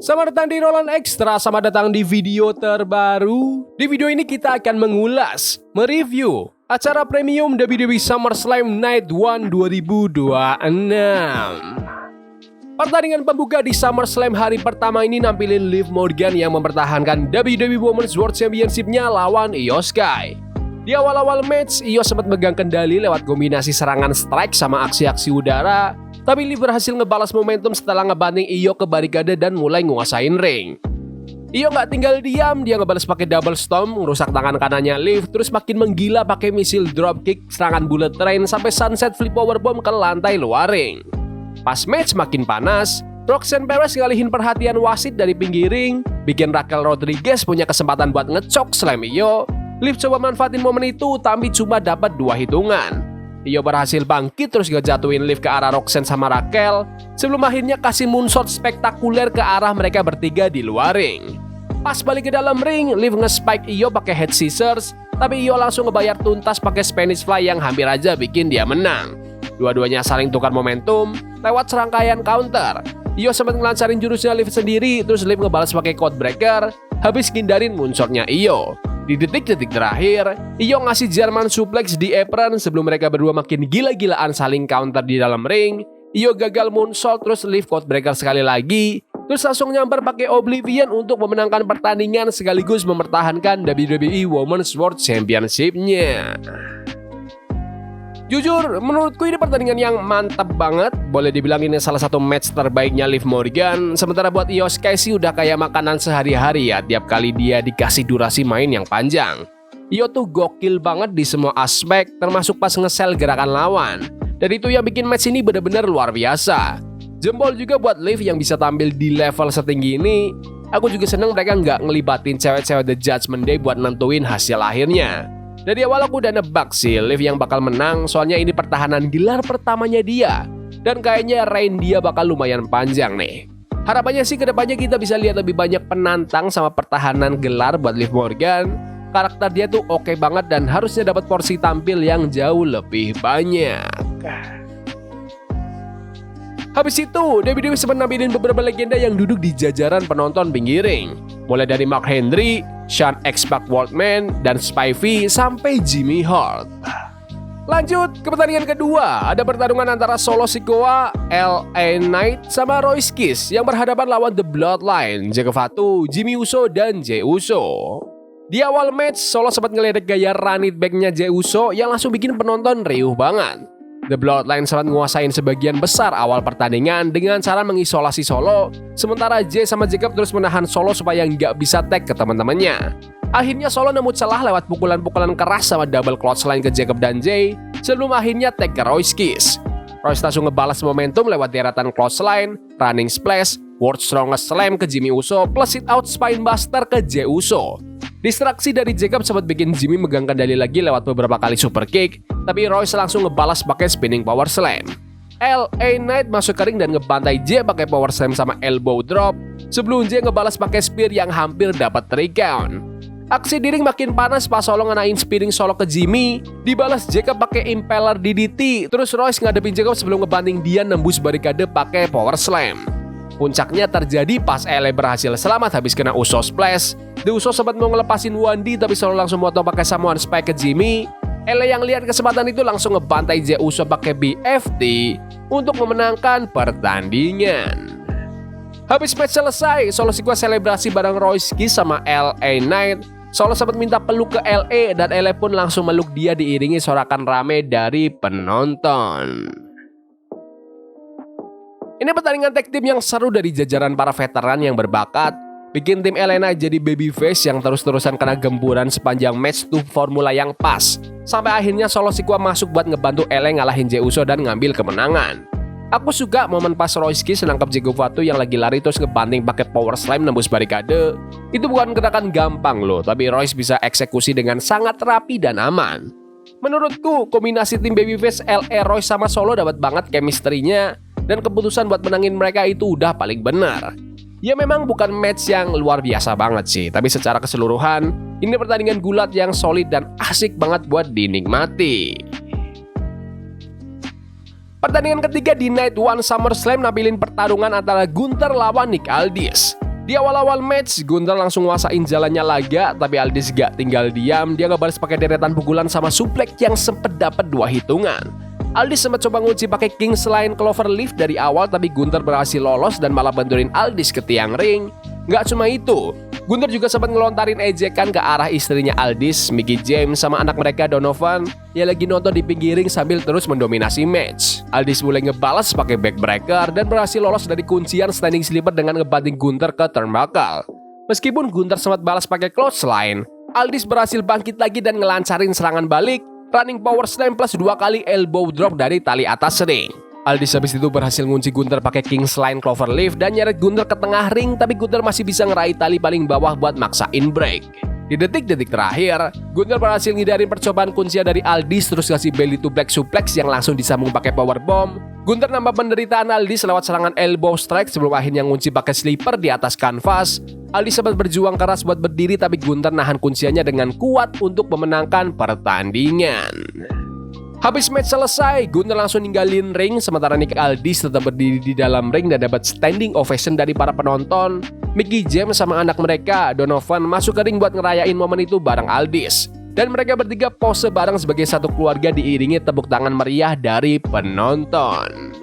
Selamat datang di Roland Extra, selamat datang di video terbaru. Di video ini kita akan mengulas, mereview acara premium WWE SummerSlam Night 1 2026. Pertandingan pembuka di SummerSlam hari pertama ini nampilin Liv Morgan yang mempertahankan WWE Women's World Championship-nya lawan Io Sky. Di awal-awal match, Io sempat megang kendali lewat kombinasi serangan strike sama aksi-aksi udara, tapi Liv berhasil ngebalas momentum setelah ngebanting Io ke barikade dan mulai nguasain ring. Io nggak tinggal diam, dia ngebalas pakai double stomp, ngerusak tangan kanannya Liv, terus makin menggila pakai misil dropkick, serangan bullet train sampai sunset flip powerbomb ke lantai luar ring. Pas match makin panas, Roxanne Perez ngalihin perhatian wasit dari pinggir ring, bikin Raquel Rodriguez punya kesempatan buat ngecok slam Io. Liv coba manfaatin momen itu, tapi cuma dapat 2 hitungan. Io berhasil bangkit terus ngejatuhin Liv ke arah Roxanne sama Raquel, sebelum akhirnya kasih moonsault spektakuler ke arah mereka bertiga di luar ring. Pas balik ke dalam ring, Liv nge-spike Io pakai head scissors, tapi Io langsung ngebayar tuntas pakai Spanish Fly yang hampir aja bikin dia menang. Dua-duanya saling tukar momentum lewat serangkaian counter. Io sempat ngelancarin jurusnya Liv sendiri, terus Liv ngebalas pakai Codebreaker, habis ngindarin moonsaultnya Io. Di detik-detik terakhir, Io ngasih German suplex di apron sebelum mereka berdua makin gila-gilaan saling counter di dalam ring. Io gagal moonsault terus Liv Codebreaker sekali lagi, terus langsung nyamper pakai Oblivion untuk memenangkan pertandingan sekaligus mempertahankan WWE Women's World Championship-nya. Jujur, menurutku ini pertandingan yang mantap banget. Boleh dibilang ini salah satu match terbaiknya Liv Morgan. Sementara buat Io Sky sih udah kayak makanan sehari-hari ya, tiap kali dia dikasih durasi main yang panjang. Io tuh gokil banget di semua aspek, termasuk pas nge-sell gerakan lawan. Dan itu yang bikin match ini bener-bener luar biasa. Jempol juga buat Liv yang bisa tampil di level setinggi ini. Aku juga seneng mereka nggak ngelibatin cewek-cewek The Judgment Day buat nentuin hasil akhirnya. Dari awal aku udah nebak sih Liv yang bakal menang, soalnya ini pertahanan gelar pertamanya dia. Dan kayaknya reign dia bakal lumayan panjang nih. Harapannya sih kedepannya kita bisa lihat lebih banyak penantang sama pertahanan gelar buat Liv Morgan. Karakter dia tuh oke banget dan harusnya dapat porsi tampil yang jauh lebih banyak. Habis itu, WWE sempat nampilin beberapa legenda yang duduk di jajaran penonton pinggir ring. Mulai dari Mark Henry, Shawn X-Pac Waltman, dan Spivey sampai Jimmy Hart. Lanjut ke pertandingan kedua, ada pertarungan antara Solo Sikoa, LA Knight, sama Royce Kiss yang berhadapan lawan The Bloodline, Jake Fatu, Jimmy Uso, dan Jey Uso. Di awal match, Solo sempat ngeledek gaya run it back-nya Jey Uso yang langsung bikin penonton riuh banget. The Bloodline sempat nguasain sebagian besar awal pertandingan dengan cara mengisolasi Solo, sementara Jey sama Jacob terus menahan Solo supaya nggak bisa tag ke teman-temannya. Akhirnya Solo nemu celah lewat pukulan-pukulan keras sama double clothesline ke Jacob dan Jey, sebelum akhirnya tag ke Royce Kiss. Royce langsung ngebalas momentum lewat deretan clothesline, running splash, World's Strongest Slam ke Jimmy Uso, plus sit out spinebuster ke Jey Uso. Distraksi dari Jacob sempat bikin Jimmy megang kendali lagi lewat beberapa kali super kick, tapi Royce langsung ngebalas pakai spinning power slam. LA Knight masuk ke ring dan ngebantai Jey pakai power slam sama elbow drop, sebelum Jey ngebalas pakai spear yang hampir dapat 3 count. Aksi di ring makin panas pas Solo ngenain spinning solo ke Jimmy, dibalas Jacob pakai impeller DDT, terus Royce ngadepin Jacob sebelum ngebanting dia nembus barikade pakai power slam. Puncaknya terjadi pas LA berhasil selamat habis kena Uso splash. The Uso sempat mau ngelepasin Wandy tapi Solo langsung motong pakai Samoan Spike ke Jimmy. LA yang lihat kesempatan itu langsung ngebantai Jey Uso pakai BFT untuk memenangkan pertandingan. Habis match selesai, Solo Sikoa selebrasi bareng Royce Kiss sama LA Knight. Solo sempat minta peluk ke LA dan LA pun langsung meluk dia diiringi sorakan rame dari penonton. Ini pertandingan tag team yang seru dari jajaran para veteran yang berbakat, bikin tim LA Knight jadi babyface yang terus-terusan kena gemburan sepanjang match tuh formula yang pas. Sampai akhirnya Solo Sikoa masuk buat ngebantu LA ngalahin Jey Uso dan ngambil kemenangan. Aku suka momen pas Royce Kiss nangkap Jake Fatu yang lagi lari terus ngebanting pakai power slam nembus barikade. Itu bukan gerakan gampang loh, tapi Royce bisa eksekusi dengan sangat rapi dan aman. Menurutku, kombinasi tim babyface LA, Royce sama Solo dapat banget chemistry-nya. Dan keputusan buat menangin mereka itu udah paling benar. Ya memang bukan match yang luar biasa banget sih, tapi secara keseluruhan ini pertandingan gulat yang solid dan asik banget buat dinikmati. Pertandingan ketiga di Night 1 SummerSlam nampilin pertarungan antara Gunther lawan Nick Aldis. Di awal-awal match, Gunther langsung nguasain jalannya laga, tapi Aldis gak tinggal diam. Dia ngebalas pakai deretan pukulan sama suplex yang sempet dapat 2 hitungan. Aldis sempat coba ngunci pakai Kingsline Cloverleaf dari awal, tapi Gunther berhasil lolos dan malah bantuin Aldis ke tiang ring. Gak cuma itu, Gunther juga sempat ngelontarin ejekan ke arah istrinya Aldis, Mickie James, sama anak mereka Donovan yang lagi nonton di pinggir ring sambil terus mendominasi match. Aldis mulai ngebalas pakai backbreaker dan berhasil lolos dari kuncian standing sleeper dengan ngebanting Gunther ke turnbuckle. Meskipun Gunther sempat balas pakai clothesline, Aldis berhasil bangkit lagi dan ngelancarin serangan balik, running power slam plus 2 kali elbow drop dari tali atas ring. Aldis habis itu berhasil ngunci Gunther pakai Kingsline Cloverleaf dan nyeret Gunther ke tengah ring, tapi Gunther masih bisa ngeraih tali paling bawah buat maksain break. Di detik-detik terakhir, Gunther berhasil ngindarin percobaan kuncian dari Aldis terus kasih belly to back suplex yang langsung disambung pakai powerbomb. Gunther nambah penderitaan Aldis lewat serangan elbow strike sebelum akhirnya ngunci pakai sleeper di atas kanvas. Aldis sempat berjuang keras buat berdiri, tapi Gunther nahan kunciannya dengan kuat untuk memenangkan pertandingan. Habis match selesai, Gunther langsung ninggalin ring, sementara Nick Aldis tetap berdiri di dalam ring dan dapat standing ovation dari para penonton. Mickie James sama anak mereka, Donovan, masuk ke ring buat ngerayain momen itu bareng Aldis. Dan mereka bertiga pose bareng sebagai satu keluarga diiringi tepuk tangan meriah dari penonton.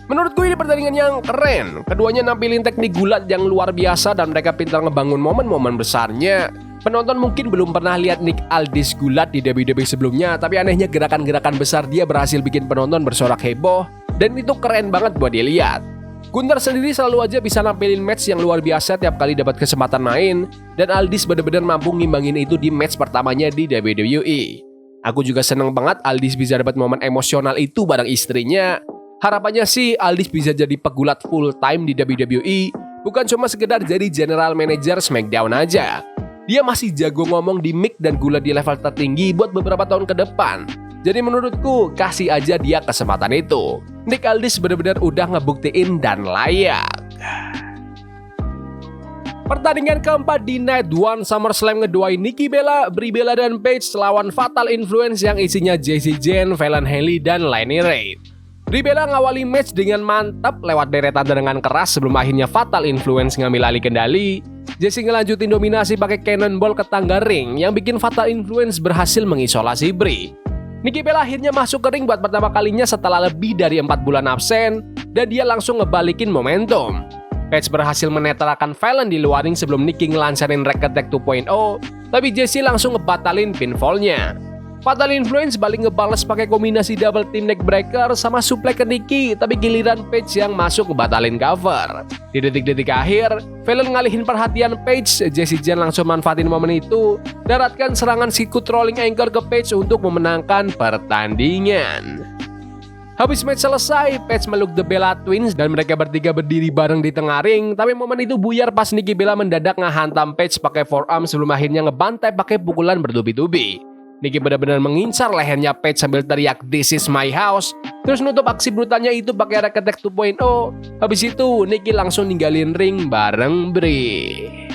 Menurutku ini pertandingan yang keren. Keduanya nampilin teknik gulat yang luar biasa dan mereka pintar ngebangun momen-momen besarnya. Penonton mungkin belum pernah lihat Nick Aldis gulat di WWE sebelumnya, tapi anehnya gerakan-gerakan besar dia berhasil bikin penonton bersorak heboh, dan itu keren banget buat dilihat. Gunther sendiri selalu aja bisa nampilin match yang luar biasa tiap kali dapat kesempatan main, dan Aldis benar-benar mampu ngimbangin itu di match pertamanya di WWE. Aku juga seneng banget Aldis bisa dapat momen emosional itu bareng istrinya. Harapannya sih Aldis bisa jadi pegulat full time di WWE, bukan cuma sekedar jadi general manager SmackDown aja. Dia masih jago ngomong di mic dan gulat di level tertinggi buat beberapa tahun ke depan. Jadi menurutku, kasih aja dia kesempatan itu. Nick Aldis benar-benar udah ngebuktiin dan layak. Pertandingan keempat di Night 1 SummerSlam ngeduain Nikki Bella, Brie Bella, dan Paige lawan Fatal Influence yang isinya Jessie Jane, Fallon Henley, dan Lani Reid. Brie Bella ngawali match dengan mantap lewat deretan tendangan keras sebelum akhirnya Fatal Influence ngambil alih kendali. Jessie ngelanjutin dominasi pakai cannonball ke tangga ring yang bikin Fatal Influence berhasil mengisolasi Brie. Nikki Bella akhirnya masuk ke ring buat pertama kalinya setelah lebih dari 4 bulan absen dan dia langsung ngebalikin momentum. Paige berhasil menetralkan Fallon di luar ring sebelum Nikki ngelancarin Rack Attack 2.0, tapi Jessie langsung ngebatalin pinfallnya. Fatal Influence balik ngebales pakai kombinasi double team neckbreaker sama suplex ke Nikki, tapi giliran Paige yang masuk ngebatalin cover. Di detik-detik akhir, Fallon ngalihin perhatian Paige, Jessie Jane langsung manfaatin momen itu, daratkan serangan sikut rolling anchor ke Paige untuk memenangkan pertandingan. Habis match selesai, Paige meluk The Bella Twins dan mereka bertiga berdiri bareng di tengah ring, tapi momen itu buyar pas Nikki Bella mendadak ngehantam Paige pakai forearm sebelum akhirnya ngebantai pakai pukulan bertubi-tubi. Nikki benar-benar mengincar lehernya Paige sambil teriak "This is my house", terus nutup aksi brutalnya itu pakai Rack Attack 2.0. Habis itu Nikki langsung ninggalin ring bareng Brie.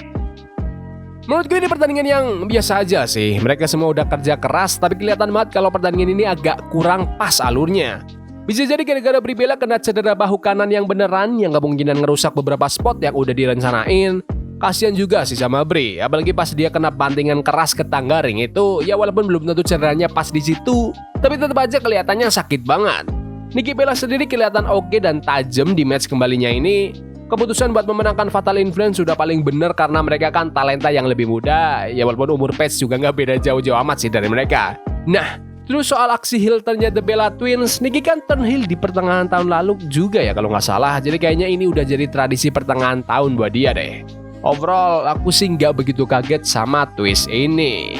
Menurutku ini pertandingan yang biasa aja sih. Mereka semua udah kerja keras, tapi kelihatan banget kalau pertandingan ini agak kurang pas alurnya. Bisa jadi gara-gara Brie Bella kena cedera bahu kanan yang beneran yang kemungkinan ngerusak beberapa spot yang udah direncanain. Kasian juga sih sama Brie, apalagi pas dia kena bantingan keras ke tangga ring itu. Ya walaupun belum tentu cederanya pas di situ, tapi tetap aja kelihatannya sakit banget. Nikki Bella sendiri kelihatan oke dan tajam di match kembalinya ini. Keputusan buat memenangkan Fatal Influence sudah paling bener karena mereka kan talenta yang lebih muda. Ya walaupun umur Paige juga nggak beda jauh-jauh amat sih dari mereka. Nah, terus soal aksi heel turn-nya The Bella Twins, Nikki kan turn heel di pertengahan tahun lalu juga ya kalau nggak salah. Jadi kayaknya ini udah jadi tradisi pertengahan tahun buat dia deh. Overall, aku sih nggak begitu kaget sama twist ini.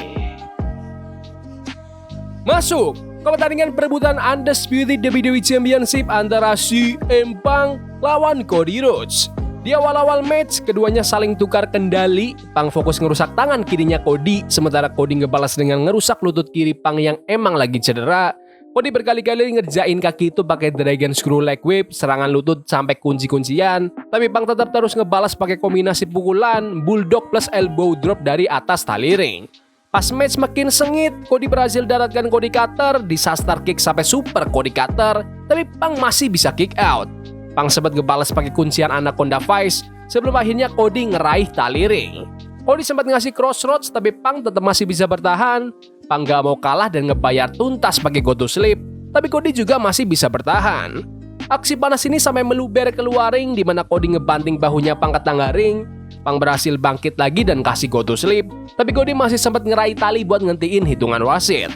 Masuk ke pertandingan perebutan Undisputed WWE Championship antara CM Punk lawan Cody Rhodes. Di awal-awal match, keduanya saling tukar kendali. Punk fokus ngerusak tangan kirinya Cody, sementara Cody ngebalas dengan ngerusak lutut kiri Punk yang emang lagi cedera. Cody berkali-kali ngerjain kaki itu pakai Dragon Screw Leg Whip, serangan lutut sampai kunci-kuncian. Tapi Punk tetap terus ngebalas pakai kombinasi pukulan Bulldog plus elbow drop dari atas tali ring. Pas match makin sengit, Cody berhasil daratkan Cody Cutter, disaster kick sampai super Cody Cutter, tapi Punk masih bisa kick out. Punk sempat ngebalas pakai kuncian Anaconda Vice, sebelum akhirnya Cody ngeraih tali ring. Cody sempat ngasih crossroads tapi Punk tetap masih bisa bertahan. Punk gak mau kalah dan ngebayar tuntas pakai go to sleep, tapi Cody juga masih bisa bertahan. Aksi panas ini sampai meluber keluar ring di mana Cody ngebanting bahunya Punk ke tangga ring. Punk berhasil bangkit lagi dan kasih go to sleep, tapi Cody masih sempat ngeraih tali buat ngentiin hitungan wasit.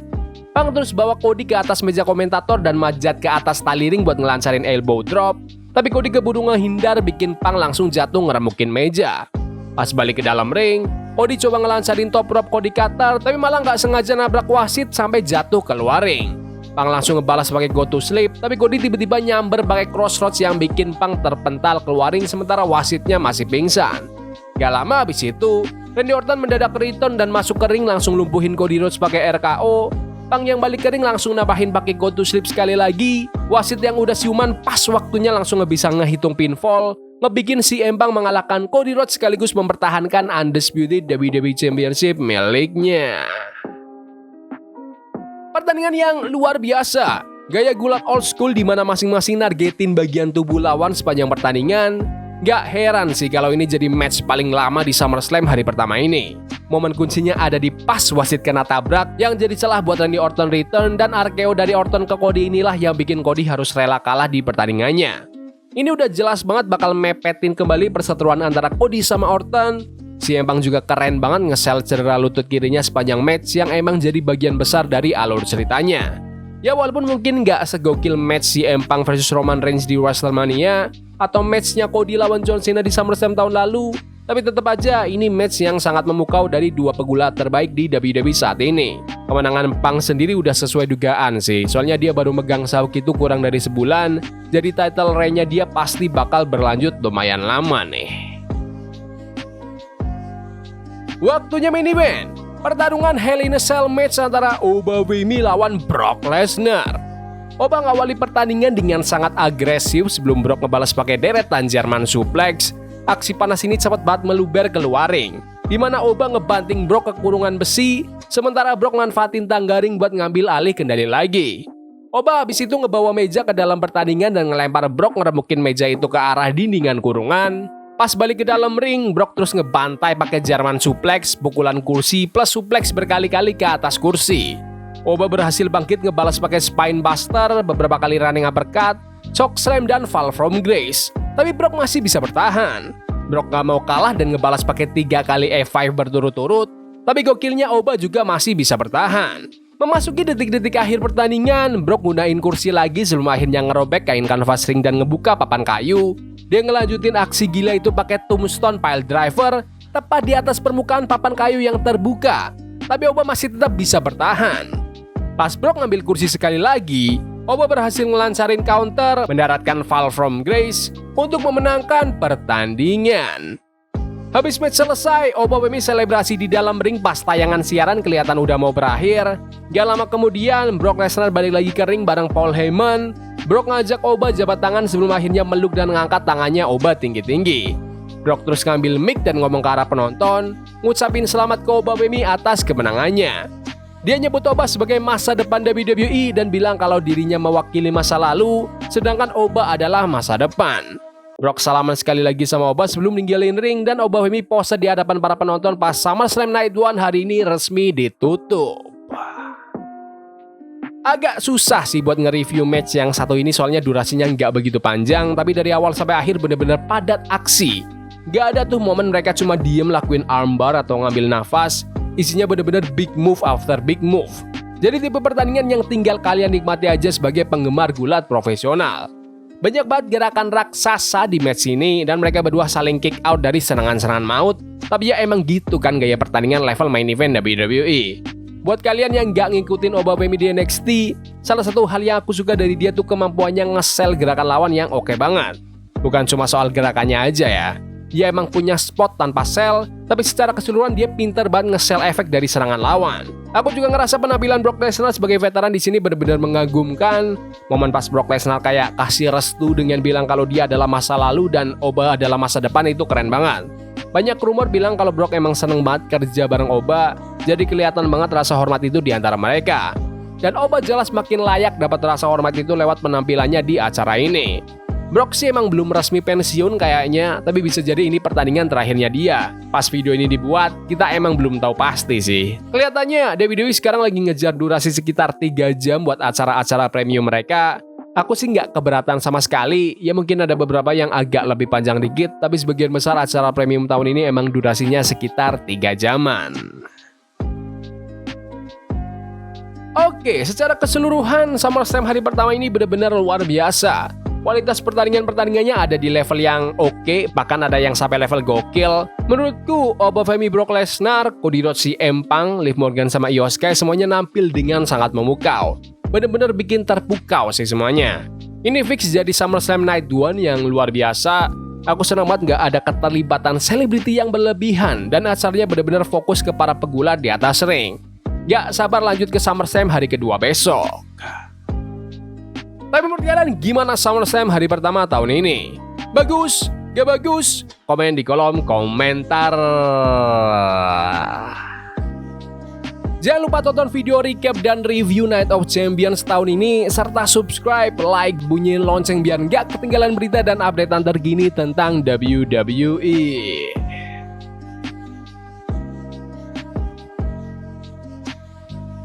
Punk terus bawa Cody ke atas meja komentator dan majat ke atas tali ring buat ngelancarin elbow drop, tapi Cody keburu ngehindar bikin Punk langsung jatuh ngeremukin meja. Pas balik ke dalam ring, Cody coba ngelancarin top rope Cody Cutter, tapi malah nggak sengaja nabrak wasit sampai jatuh keluar ring. Punk langsung ngebalas pakai go to sleep, tapi Cody tiba-tiba nyamber pakai crossroads yang bikin Punk terpental keluar ring sementara wasitnya masih pingsan. Gak lama abis itu, Randy Orton mendadak return dan masuk ke ring langsung lumpuhin Cody Rhodes pakai RKO. Punk yang balik ke ring langsung nabahin pakai go to sleep sekali lagi. Wasit yang udah siuman pas waktunya langsung bisa ngehitung pinfall, ngebikin CM Punk mengalahkan Cody Rhodes sekaligus mempertahankan Undisputed WWE Championship miliknya. Pertandingan yang luar biasa, gaya gulat old school di mana masing-masing nargetin bagian tubuh lawan sepanjang pertandingan. Gak heran sih kalau ini jadi match paling lama di SummerSlam hari pertama ini. Momen kuncinya ada di pas wasit kena tabrak yang jadi celah buat Randy Orton return, dan RKO dari Orton ke Cody inilah yang bikin Cody harus rela kalah di pertandingannya. Ini udah jelas banget bakal mepetin kembali perseteruan antara Cody sama Orton. CM Punk juga keren banget nge-sell cedera lutut kirinya sepanjang match yang emang jadi bagian besar dari alur ceritanya. Ya walaupun mungkin gak segokil match CM Punk versus Roman Reigns di WrestleMania atau matchnya Cody lawan John Cena di SummerSlam tahun lalu, tapi tetap aja ini match yang sangat memukau dari dua pegulat terbaik di WWE saat ini. Kemenangan Punk sendiri udah sesuai dugaan sih, soalnya dia baru megang sauk itu kurang dari sebulan, jadi title reign-nya dia pasti bakal berlanjut lumayan lama nih. Waktunya main event, pertarungan Hell in a Cell match antara Obafemi lawan Brock Lesnar. Oba ngawali pertandingan dengan sangat agresif sebelum Brock ngebalas pakai deretan German suplex. Aksi panas ini cepat banget meluber keluar ring, di mana Oba ngebanting Brock ke kurungan besi, sementara Brock manfaatin tangga ring buat ngambil alih kendali lagi. Oba habis itu ngebawa meja ke dalam pertandingan dan ngelempar Brock ngeremukin meja itu ke arah dindingan kurungan. Pas balik ke dalam ring, Brock terus ngebantai pakai German suplex, pukulan kursi plus suplex berkali-kali ke atas kursi. Oba berhasil bangkit ngebalas pakai spine buster, beberapa kali running uppercut, choke slam dan fall from grace. Tapi Brock masih bisa bertahan. Brock gak mau kalah dan ngebalas pakai 3 kali F5 berturut-turut. Tapi gokilnya Oba juga masih bisa bertahan. Memasuki detik-detik akhir pertandingan, Brock gunain kursi lagi sebelum akhirnya ngerobek kain kanvas ring dan ngebuka papan kayu. Dia ngelanjutin aksi gila itu pakai tombstone pile driver tepat di atas permukaan papan kayu yang terbuka. Tapi Oba masih tetap bisa bertahan. Pas Brock ngambil kursi sekali lagi, Oba berhasil ngelancarin counter, mendaratkan fall from grace untuk memenangkan pertandingan. Habis match selesai, Obafemi selebrasi di dalam ring pas tayangan siaran kelihatan udah mau berakhir. Gak lama kemudian, Brock Lesnar balik lagi ke ring bareng Paul Heyman. Brock ngajak Oba jabat tangan sebelum akhirnya meluk dan ngangkat tangannya Oba tinggi-tinggi. Brock terus ngambil mic dan ngomong ke arah penonton, ngucapin selamat ke Obafemi atas kemenangannya. Dia nyebut Oba sebagai masa depan WWE dan bilang kalau dirinya mewakili masa lalu, sedangkan Oba adalah masa depan. Brock salaman sekali lagi sama Oba sebelum ninggalin ring, dan Obafemi pose di hadapan para penonton pas SummerSlam Night 1 hari ini resmi ditutup. Agak susah sih buat nge-review match yang satu ini soalnya durasinya nggak begitu panjang, tapi dari awal sampai akhir bener-bener padat aksi. Gak ada tuh momen mereka cuma diem lakuin armbar atau ngambil nafas, isinya bener-bener big move after big move. Jadi tipe pertandingan yang tinggal kalian nikmati aja sebagai penggemar gulat profesional. Banyak banget gerakan raksasa di match ini dan mereka berdua saling kick out dari serangan-serangan maut. Tapi ya emang gitu kan gaya pertandingan level main event WWE. Buat kalian yang gak ngikutin Obafemi di NXT, salah satu hal yang aku suka dari dia tuh kemampuannya nge-sell gerakan lawan yang oke banget. Bukan cuma soal gerakannya aja ya. Dia emang punya spot tanpa sell, tapi secara keseluruhan dia pinter banget nge-sell efek dari serangan lawan. Aku juga ngerasa penampilan Brock Lesnar sebagai veteran di sini benar-benar mengagumkan. Momen pas Brock Lesnar kayak kasih restu dengan bilang kalau dia adalah masa lalu dan Oba adalah masa depan itu keren banget. Banyak rumor bilang kalau Brock emang seneng banget kerja bareng Oba, jadi kelihatan banget rasa hormat itu di antara mereka. Dan Oba jelas makin layak dapat rasa hormat itu lewat penampilannya di acara ini. Brock sih emang belum resmi pensiun kayaknya, tapi bisa jadi ini pertandingan terakhirnya dia. Pas video ini dibuat, kita emang belum tahu pasti sih. Kelihatannya WWE sekarang lagi ngejar durasi sekitar 3 jam buat acara-acara premium mereka. Aku sih nggak keberatan sama sekali, ya mungkin ada beberapa yang agak lebih panjang dikit, tapi sebagian besar acara premium tahun ini emang durasinya sekitar 3 jaman. Oke, secara keseluruhan SummerSlam hari pertama ini benar-benar luar biasa. Kualitas pertandingannya ada di level yang oke, bahkan ada yang sampai level gokil. Menurutku, Obafemi Brock Lesnar, Cody Rhodes CM Punk, Liv Morgan sama Io Sky semuanya nampil dengan sangat memukau. Bener-bener bikin terpukau sih semuanya. Ini fix jadi SummerSlam Night 1 yang luar biasa. Aku senang banget nggak ada keterlibatan selebriti yang berlebihan dan acaranya bener-bener fokus ke para pegulat di atas ring. Gak sabar lanjut ke SummerSlam hari kedua besok. Tapi menurut kalian gimana SummerSlam hari pertama tahun ini? Bagus? Gak bagus? Komen di kolom komentar. Jangan lupa tonton video recap dan review Night of Champions tahun ini, serta subscribe, like, bunyiin lonceng biar gak ketinggalan berita dan update terkini tentang WWE.